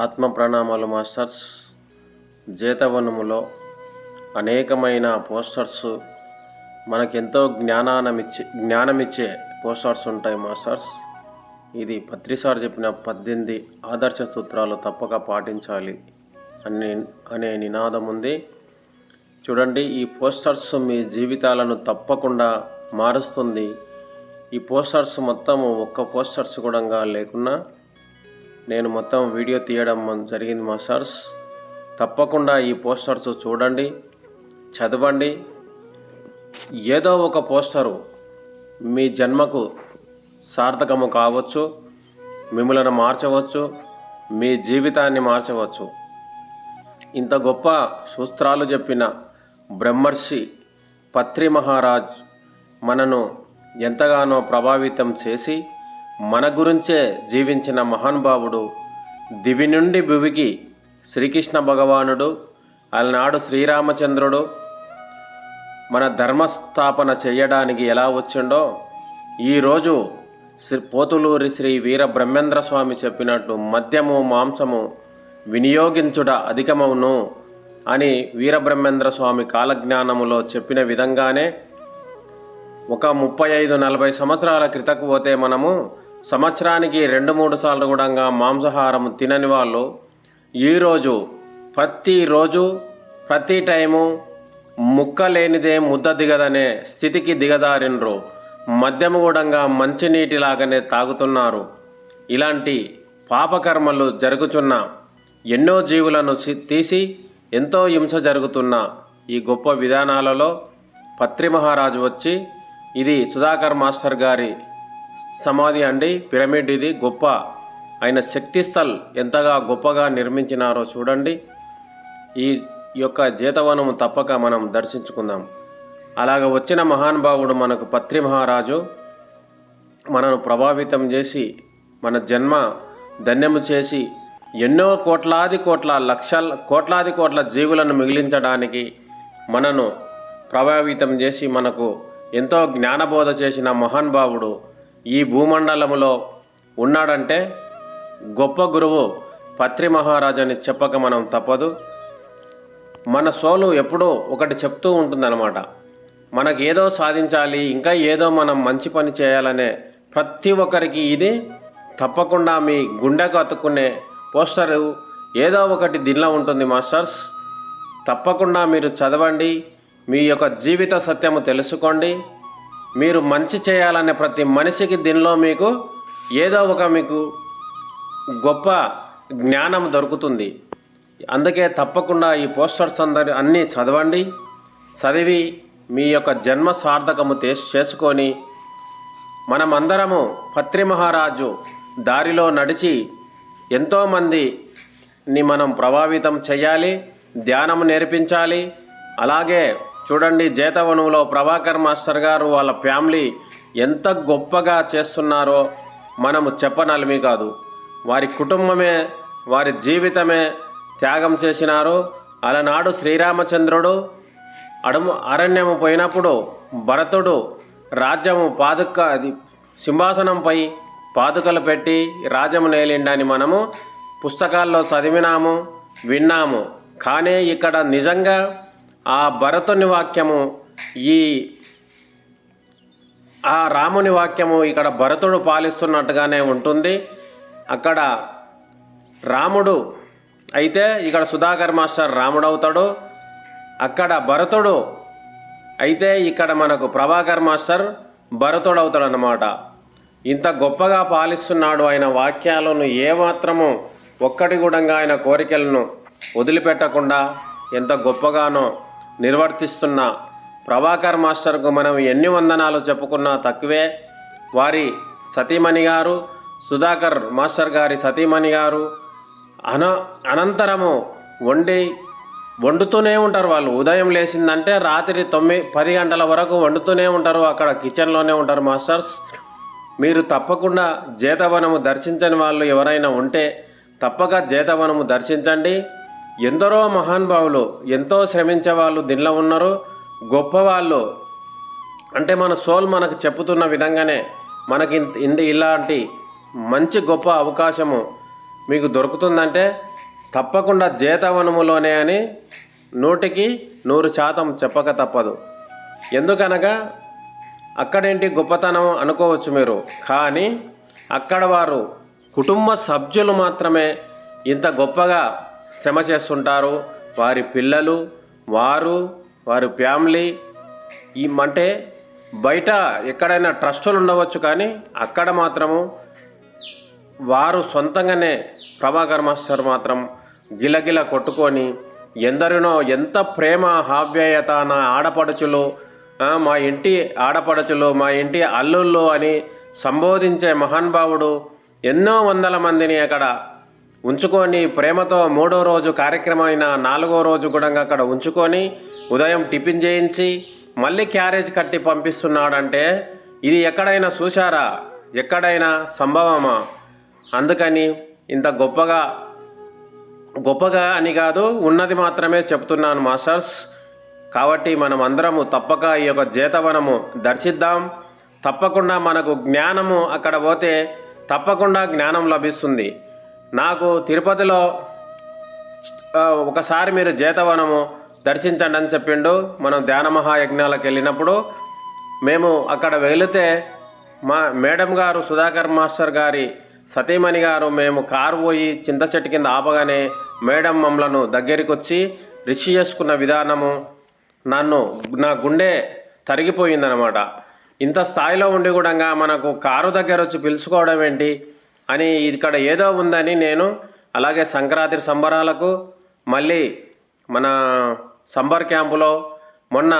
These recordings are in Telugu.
ఆత్మ ప్రణామాలు మాస్టర్స్. జీతవనములో అనేకమైన పోస్టర్స్ మనకెంతో జ్ఞానమిచ్చే పోస్టర్స్ ఉంటాయి మాస్టర్స్. ఇది పత్రిసార్ చెప్పిన 18 ఆదర్శ సూత్రాలు తప్పక పాటించాలి అనే నినాదం ఉంది. చూడండి, ఈ పోస్టర్స్ మీ జీవితాలను తప్పకుండా మారుస్తుంది. ఈ పోస్టర్స్ మొత్తం ఒక్క పోస్టర్స్ కూడా లేకున్నా నేను మొత్తం వీడియో తీయడం జరిగింది మాస్టర్స్. తప్పకుండా ఈ పోస్టర్స్ చూడండి, చదవండి. ఏదో ఒక పోస్టరు మీ జన్మకు సార్థకము కావచ్చు, మిమ్మల్ని మార్చవచ్చు, మీ జీవితాన్ని మార్చవచ్చు. ఇంత గొప్ప సూత్రాలు చెప్పిన బ్రహ్మర్షి పత్రి మహారాజ్ మనను ఎంతగానో ప్రభావితం చేసి మన గురించే జీవించిన మహానుభావుడు. దివి నుండి భువికి శ్రీకృష్ణ భగవానుడు, అలనాడు శ్రీరామచంద్రుడు మన ధర్మస్థాపన చేయడానికి ఎలా వచ్చిండో ఈరోజు పోతులూరి శ్రీ వీర బ్రహ్మేంద్ర స్వామి చెప్పినట్టు మద్యము మాంసము వినియోగించుట అధికమవును అని వీరబ్రహ్మేంద్ర స్వామి కాలజ్ఞానములో చెప్పిన విధంగానే ఒక 35-40 సంవత్సరాల క్రితకు పోతే మనము సంవత్సరానికి 2-3 సార్లు కూడా మాంసాహారం తినని వాళ్ళు ఈరోజు ప్రతిరోజు ప్రతి టైము ముక్క లేనిదే ముద్ద దిగదనే స్థితికి దిగదారినరు. మద్యము కూడా మంచినీటిలాగానే తాగుతున్నారు. ఇలాంటి పాపకర్మలు జరుగుతున్న ఎన్నో జీవులను తీసి ఎంతో హింస జరుగుతున్న ఈ గొప్ప విధానాలలో పత్రి మహారాజు వచ్చి, ఇది సుధాకర్ మాస్టర్ గారి సమాధి అండి, పిరమిడ్. ఇది గొప్ప ఆయన శక్తిస్థల్ ఎంతగా గొప్పగా నిర్మించినారో చూడండి. ఈ యొక్క జీతవనము తప్పక మనం దర్శించుకుందాం. అలాగ వచ్చిన మహానుభావుడు మనకు పత్రి మహారాజు మనను ప్రభావితం చేసి మన జన్మ ధన్యము చేసి ఎన్నో కోట్లాది కోట్ల జీవులను మిగిలించడానికి మనను ప్రభావితం చేసి మనకు ఎంతో జ్ఞానబోధ చేసిన మహానుభావుడు ఈ భూమండలములో ఉన్నాడంటే గొప్ప గురువు పత్రి మహారాజు అని చెప్పక మనం తప్పదు. మన సోలు ఎప్పుడూ ఒకటి చెప్తూ ఉంటుందన్నమాట. మనకేదో సాధించాలి, ఇంకా ఏదో మనం మంచి పని చేయాలనే ప్రతి ఒక్కరికి ఇది తప్పకుండా మీ గుండెకు అతుక్కునే పోస్టరు ఏదో ఒకటి దీనిలో ఉంటుంది మాస్టర్స్. తప్పకుండా మీరు చదవండి, మీ యొక్క జీవిత సత్యము తెలుసుకోండి. మీరు మంచి చేయాలనే ప్రతి మనిషికి దీనిలో మీకు ఏదో ఒక మీకు గొప్ప జ్ఞానం దొరుకుతుంది. అందుకే తప్పకుండా ఈ పోస్టర్స్ అన్నీ చదవండి. చదివి మీ యొక్క జన్మ సార్థకము చేసుకొని మనమందరము పత్రి మహారాజు దారిలో నడిచి ఎంతోమందిని మనం ప్రభావితం చేయాలి, ధ్యానము నేర్పించాలి. అలాగే చూడండి, జీతవనంలో ప్రభాకర్ మాస్టర్ గారు వాళ్ళ ఫ్యామిలీ ఎంత గొప్పగా చేస్తున్నారో మనము చెప్పనలమి కాదు. వారి కుటుంబమే వారి జీవితమే త్యాగం చేసినారు. అలనాడు శ్రీరామచంద్రుడు అరణ్యము పోయినప్పుడు భరతుడు రాజ్యము సింహాసనంపై పాదుకలు పెట్టి రాజ్యము నేలిండని మనము పుస్తకాల్లో చదివినాము, విన్నాము. కానీ ఇక్కడ నిజంగా ఆ భరతుని వాక్యము ఆ రాముని వాక్యము ఇక్కడ భరతుడు పాలిస్తున్నట్టుగానే ఉంటుంది. అక్కడ రాముడు అయితే ఇక్కడ సుధాకర్ మాస్టర్ రాముడు అవుతాడు, అక్కడ భరతుడు అయితే ఇక్కడ మనకు ప్రభాకర్ మాస్టర్ భరతుడు అవుతాడు అన్నమాట. ఇంత గొప్పగా పాలిస్తున్నాడు. ఆయన వాక్యాలను ఏమాత్రము ఒక్కటి కూడా ఆయన కోరికలను వదిలిపెట్టకుండా ఎంత గొప్పగానో నిర్వర్తిస్తున్న ప్రభాకర్ మాస్టర్కు మనం ఎన్ని వందనాలు చెప్పుకున్నా తక్కువే. వారి సతీమణి గారు, సుధాకర్ మాస్టర్ గారి సతీమణి గారు అనంతరము వండుతూనే ఉంటారు. వాళ్ళు ఉదయం లేచిందంటే రాత్రి 9-10 గంటల వరకు వండుతూనే ఉంటారు. అక్కడ కిచెన్లోనే ఉంటారు మాస్టర్స్. మీరు తప్పకుండా జీతవనము దర్శించని వాళ్ళు ఎవరైనా ఉంటే తప్పక జీతవనము దర్శించండి. ఎందరో మహానుభావులు ఎంతో శ్రమించే వాళ్ళు దీనిలో ఉన్నారు. గొప్పవాళ్ళు అంటే మన సోల్ మనకు చెప్పుతున్న విధంగానే మనకి ఇలాంటి మంచి గొప్ప అవకాశము మీకు దొరుకుతుందంటే తప్పకుండా జేతవనములోనే అని 100% చెప్పక తప్పదు. ఎందుకనగా అక్కడేంటి గొప్పతనం అనుకోవచ్చు మీరు, కానీ అక్కడ వారు కుటుంబ సభ్యులు మాత్రమే ఇంత గొప్పగా శ్రమ చేస్తుంటారు. వారి పిల్లలు, వారి ఫ్యామిలీ అంటే బయట ఎక్కడైనా ట్రస్టులు ఉండవచ్చు, కానీ అక్కడ మాత్రము వారు సొంతంగానే ప్రభాకర్ మాస్టర్ మాత్రం గిలగిల కొట్టుకొని ఎందరినో ఎంత ప్రేమ ఆప్యాయత, నా ఆడపడుచులు, మా ఇంటి ఆడపడుచులు, మా ఇంటి అల్లుళ్ళు అని సంబోధించే మహానుభావుడు ఎన్నో వందల మందిని అక్కడ ఉంచుకొని ప్రేమతో 3వ రోజు కార్యక్రమం అయిన 4వ రోజు కూడా అక్కడ ఉంచుకొని ఉదయం టిఫిన్ చేయించి మళ్ళీ క్యారేజ్ కట్టి పంపిస్తున్నాడంటే ఇది ఎక్కడైనా చూశారా? ఎక్కడైనా సంభవమా? అందుకని ఇంత గొప్పగా అని కాదు, ఉన్నది మాత్రమే చెప్తున్నాను మాస్టర్స్. కాబట్టి మనం అందరము తప్పక ఈ యొక్క జేతవనము దర్శిద్దాం. తప్పకుండా మనకు జ్ఞానము అక్కడ పోతే తప్పకుండా జ్ఞానం లభిస్తుంది. నాకు తిరుపతిలో ఒకసారి మీరు జేతవనము దర్శించండి అని చెప్పిండు. మనం ధ్యాన మహాయజ్ఞాలకు వెళ్ళినప్పుడు మేము అక్కడ వెళితే మా మేడం గారు, సుధాకర్ మాస్టర్ గారి సతీమణి గారు, మేము కారు పోయి చింత చెట్టు కింద ఆపగానే మేడం మమ్మలను దగ్గరికి వచ్చి రిసీవ్ చేసుకున్న విధానము నా గుండె తరిగిపోయిందనమాట. ఇంత స్థాయిలో ఉండి కూడా మనకు కారు దగ్గర వచ్చి పిలుచుకోవడం ఏంటి అని ఇక్కడ ఏదో ఉందని నేను అలాగే సంక్రాంతి సంబరాలకు మళ్ళీ మన సంబర్ క్యాంపులో మొన్న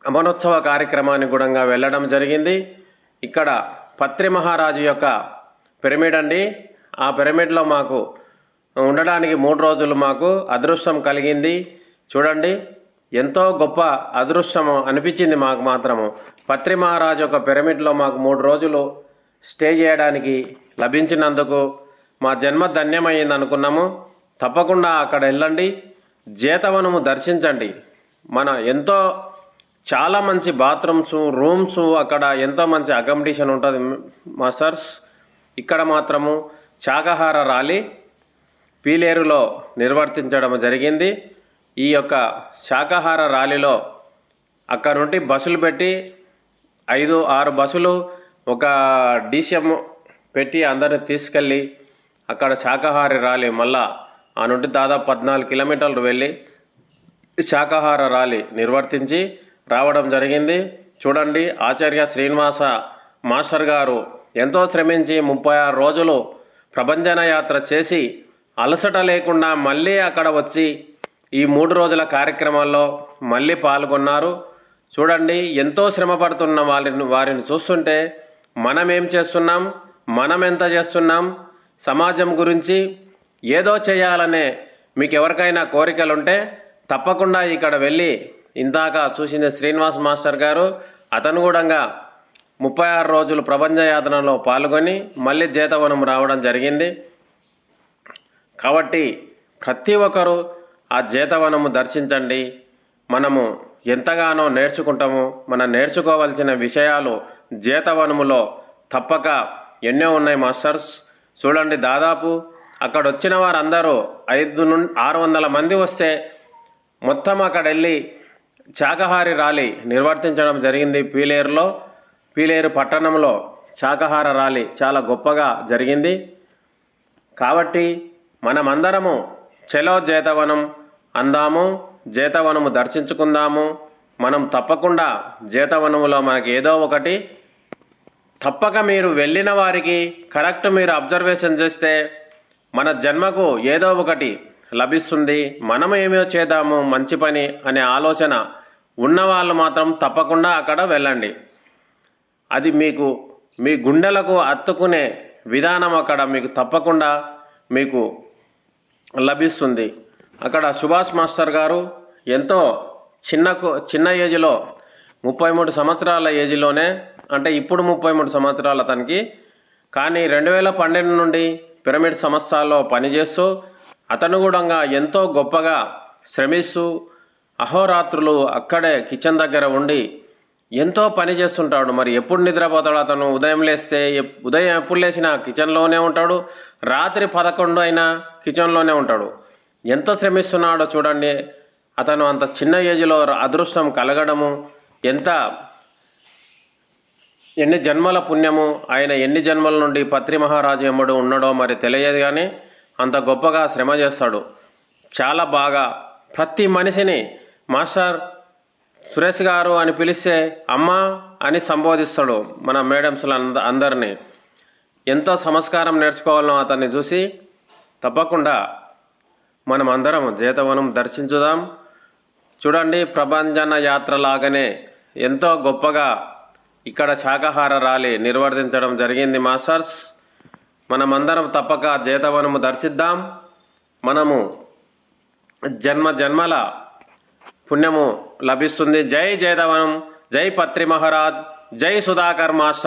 అమనోత్సవ కార్యక్రమానికి కూడా వెళ్ళడం జరిగింది. ఇక్కడ పత్రి మహారాజు యొక్క పిరమిడ్ అండి. ఆ పిరమిడ్లో మాకు ఉండడానికి 3 రోజులు మాకు అదృష్టం కలిగింది. చూడండి, ఎంతో గొప్ప అదృష్టము అనిపించింది మాకు మాత్రము. పత్రి మహారాజు యొక్క పిరమిడ్లో మాకు 3 రోజులు స్టే చేయడానికి లభించినందుకు మా జన్మ ధన్యమైంది అనుకున్నాము. తప్పకుండా అక్కడ వెళ్ళండి, జేతవనము దర్శించండి. చాలా మంచి బాత్రూమ్స్, రూమ్స్, అక్కడ ఎంతో మంచి అకామిడేషన్ ఉంటుంది మాస్టర్స్. ఇక్కడ మాత్రము శాకాహార ర్యాలీ పీలేరులో నిర్వర్తించడం జరిగింది. ఈ యొక్క శాకాహార ర్యాలీలో అక్కడ నుండి బస్సులు పెట్టి 5-6 బస్సులు ఒక డీసీఎం పెట్టి అందరిని తీసుకెళ్ళి అక్కడ శాకాహార ర్యాలీ మళ్ళా ఆ నుండి దాదాపు 14 కిలోమీటర్లు వెళ్ళి శాకాహార ర్యాలీ నిర్వర్తించి రావడం జరిగింది. చూడండి, ఆచార్య శ్రీనివాస మాస్టర్ గారు ఎంతో శ్రమించి 36 రోజులు ప్రభంజన యాత్ర చేసి అలసట లేకుండా మళ్ళీ అక్కడ వచ్చి ఈ 3 రోజుల కార్యక్రమాల్లో మళ్ళీ పాల్గొన్నారు. చూడండి, ఎంతో శ్రమ పడుతున్న వారిని చూస్తుంటే మనం ఏం చేస్తున్నాం, మనం ఎంత చేస్తున్నాం, సమాజం గురించి ఏదో చేయాలనే మీకు ఎవరికైనా కోరికలుంటే తప్పకుండా ఇక్కడ వెళ్ళి ఇందాక చూసిన శ్రీనివాస్ మాస్టర్ గారు అతను కూడా 36 రోజులు ప్రపంచ యాత్రలో పాల్గొని మళ్ళీ జేతవనం రావడం జరిగింది. కాబట్టి ప్రతి ఒక్కరూ ఆ జేతవనము దర్శించండి. మనము ఎంతగానో నేర్చుకుంటాము. మనం నేర్చుకోవాల్సిన విషయాలు జేతవనములో తప్పక ఎన్నో ఉన్నాయి మాస్టర్స్. చూడండి, దాదాపు అక్కడ వచ్చిన వారందరూ 500-600 మంది వస్తే మొత్తం అక్కడ వెళ్ళి శాకాహారి ర్యాలీ నిర్వర్తించడం జరిగింది. పీలేరు పట్టణంలో శాకాహార ర్యాలీ చాలా గొప్పగా జరిగింది. కాబట్టి మనమందరము చలో జేతవనం అందాము, జేతవనము దర్శించుకుందాము. మనం తప్పకుండా జేతవనములో మనకి ఏదో ఒకటి తప్పక మీరు వెళ్ళిన వారికి కరెక్ట్ మీరు అబ్జర్వేషన్ చేస్తే మన జన్మకు ఏదో ఒకటి లభిస్తుంది. మనం ఏమో చేద్దాము మంచి పని అనే ఆలోచన ఉన్నవాళ్ళు మాత్రం తప్పకుండా అక్కడ వెళ్ళండి. అది మీకు మీ గుండెలకు అత్తుకునే విధానం అక్కడ మీకు తప్పకుండా మీకు లభిస్తుంది. అక్కడ సుభాష్ మాస్టర్ గారు ఎంతో చిన్న ఏజ్లో 33 సంవత్సరాల ఏజ్లోనే, అంటే ఇప్పుడు 33 సంవత్సరాలు అతనికి, కానీ 2012 నుండి పిరమిడ్ సంస్థల్లో పనిచేస్తూ అతను కూడా ఎంతో గొప్పగా శ్రమిస్తూ అహోరాత్రులు అక్కడే కిచెన్ దగ్గర ఉండి ఎంతో పని చేస్తుంటాడు. మరి ఎప్పుడు నిద్రపోతాడు అతను? ఉదయం లేస్తే ఉదయం ఎప్పుడు లేచినా కిచెన్లోనే ఉంటాడు. రాత్రి 11 అయినా కిచెన్లోనే ఉంటాడు. ఎంత శ్రమిస్తున్నాడో చూడండి. అతను అంత చిన్న ఏజ్లో అదృష్టం కలగడము ఎన్ని జన్మల పుణ్యము. ఆయన ఎన్ని జన్మల నుండి పత్రి మహారాజు ఎమ్మడు ఉన్నాడో మరి తెలియదు, కానీ అంత గొప్పగా శ్రమ చేస్తాడు. చాలా బాగా ప్రతి మనిషిని మాస్టర్ సురేష్ గారు అని పిలిస్తే అమ్మ అని సంబోధిస్తాడు. మన మేడమ్స్లు అందరినీ ఎంతో సంస్కారం నేర్చుకోవాలను అతన్ని చూసి. తప్పకుండా మనం అందరం జేతవనం దర్శించుదాం. చూడండి, ప్రభంజన యాత్ర లాగానే ఎంతో గొప్పగా ఇక్కడ శాకాహార ర్యాలీ నిర్వర్తించడం జరిగింది మాస్టర్స్. మనమందరం తప్పక జేతవనము దర్శిద్దాం. మనము జన్మల పుణ్యము లభిస్తుంది. జై జేతవనం, జై పత్రి మహారాజ్, జై సుధాకర్ మాస్టర్.